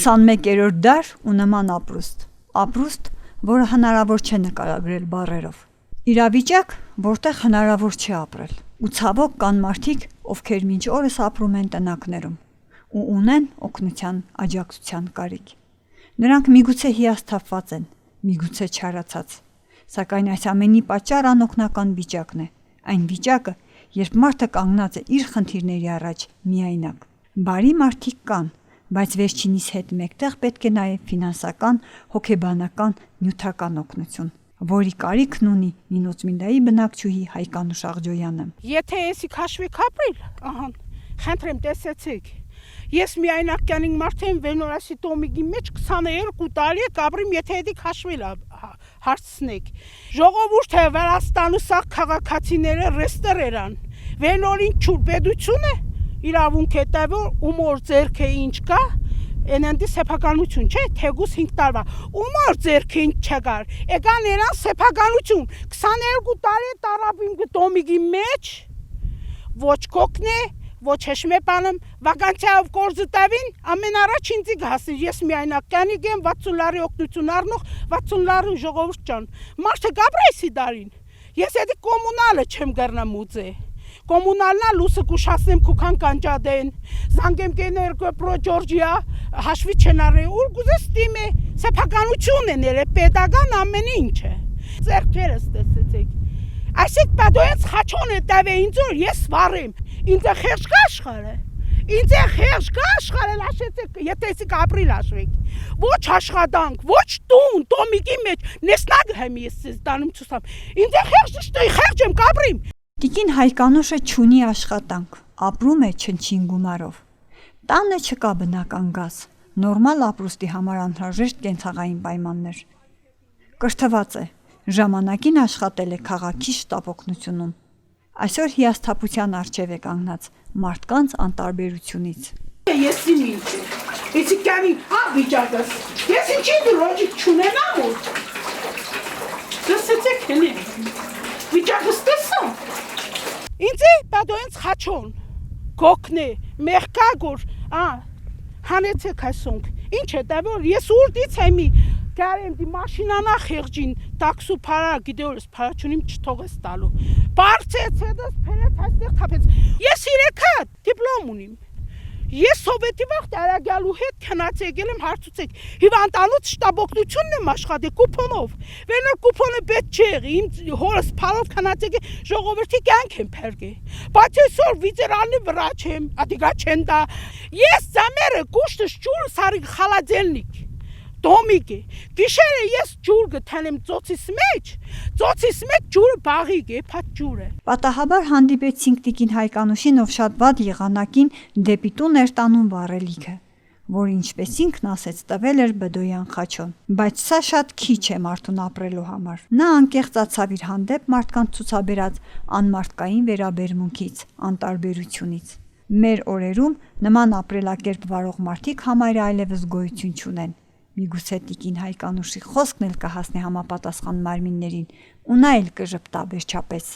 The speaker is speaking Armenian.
21-րդ դար ու նման ապրուստ, որը հնարավոր չէ նկարագրել բառերով։ Իրավիճակ, որտեղ հնարավոր չի ապրել։ Ու ցավոք կան մարդիկ, ովքեր մինչ օրս ապրում են տնակներում ու ունեն օգնության, աջակցության կարիք։ Նրանք միգուցե հիասթափված են, միգուցե չարացած, սակայն այս ամենի պատճառ անօգնական վիճակն է, այն վիճակը, երբ մարդը կանգնած է իր խնդիրների առաջ միայնակ։ Բարի մարդիկ կան, բայց վերջինիս հետ մեկտեղ պետք է նաև ֆինանսական, հոգեբանական, նյութական օգնություն, որի կարիքն ունի Մինոցմինդայի բնակչուհի Հայկանուշ Աղջոյանը։ Եթե եսի քաշվեք ապրիլ, խնդրեմ տեսեցեք։ Ես միայնակ կյանին մարդ եմ Վենորասի տոմիկի մեջ 22 տարի է կապրիմ, եթե էդի քաշվել հարցնեք։ Ժողովուրդը Վրաստանու սաղ քաղաքացիները ռեստեր երան։ Վենորին չուր պետություն է, իրավունք է տևոր ումոր ձերքը ինչ կա, ենենդի սեփականություն չէ, թեգուս 5 տարվա, ումոր ձերքը ինչ չգար, եկան երան սեփականություն, 22 տարի է տարապիմ տոմիկի մեջ, ոչ կոքն է, ոչ հեշմեպանում, վականցիայով կորձը տավին, ամեն առաջ ինձի գասիր, ես միայնակ կյանիկ եմ 60 լարի օգնություն առնող, 60 լարի ժողովուրդ ճան, մարդը գաբրայսի դարին, ես էդի կոմունալը չեմ գարնամ ուծե, կոմունալնա լուսը կուշասնեմ կուքան կանջադեն, զանգեմ կեներգո պրո Ջորջիա, հաշվի չեն առե, ուր գուզես տիմ է, սեփականություն են երը, պետական ամեն ինչ է, ձերքերս տեսեցեք, այսեք պատոյենց խաչոն է տավե ինձ որ ես վարեմ, ինձ է խեղջ կա աշխարը, ինձ է խեղջ կա աշխարը, լաշեցեք, եթե եսիք ապրիլ աշխվեք, ոչ աշխատանք, ոչ տուն, տոմիկի մեջ, նեսնագ հեմ ես ես դանում ծուսամ, ինձ է խեղջ շտոյ, խեղջ եմ կապրիմ։ Տիկին Հայկանուշը չունի աշխատանք, ապրում է չնչին գումարով, տանը չկա բնական գազ, նորմալ ապրուստի համար անհրաժեշտ կենցաղային պայմաններ, կրթված է, ժամանակին աշխատել է քաղաքի շտապօգնությունում, այսօր հիասթափության առջև է կանգնած մարդկանց անտարբերությունից։ Ես իմ ինչ է, եսի կյանի վիճակս, ես ինչի լոջիկ չունենամ ու, դսեցեք հենի, վիճակս տեսամ, ինձ է բադոյենց խաչոն, գոքն է, մեղկագոր, հանեցեք այսոնք, ինչ է դա որ ես ուրդից հեմի, Գարեմ դի մաշինանա խեղջին, տաքսու պարա, գիդեորս պարա չունիմ չթողես տալու, բարձեց հետս պերեց այստեղ թապեց, ես 3 հատ դիպլոմ ունիմ, ես սովետի վաղտ արագյալու հետ կնաց եկել եմ հարցուցեք, հիվանդանոց շտաբօգնությունն եմ աշխատի կուպոնով, վերնոր կուպոնը պետ չեղի, իմ հորս պարով կնաց եկել ժողովրդի կյանք եմ պերգե, բայց այսօր վիծերալնի վրաչ եմ, ադիգա չեն դա, ես զամերը կուշտս ճուրը սարի խալաձելնիք, Դոմիկ է, գիշերը ես ջուր գտանեմ ծոցիս մեջ ջուրը բաղիկ է, փաթ ջուր է։ Պատահաբար հանդիպեցինք տիկին Հայկանուշին, ով շատ վատ եղանակին դեպի տուն էր տանում վառելիքը, որ ինչպես ինքն ասեց տվել էր Բդոյան խաչոն, բայց սա շատ քիչ է մարդուն ապրելու համար։ Նա անկեղծացավ իր հանդեպ մարդկանց ցուցաբերած անմարդկային վերաբերմունքից, անտարբերությունից։ Մեր օրերում նման ապրելակերպ վարող մարդիկ համարյա այլևս գոյություն չունեն։ Միգուցե տիկին Հայկանուշի խոսքն էլ կհասնի համապատասխան մարմիններին ու նա էլ կժպտա վերջապես։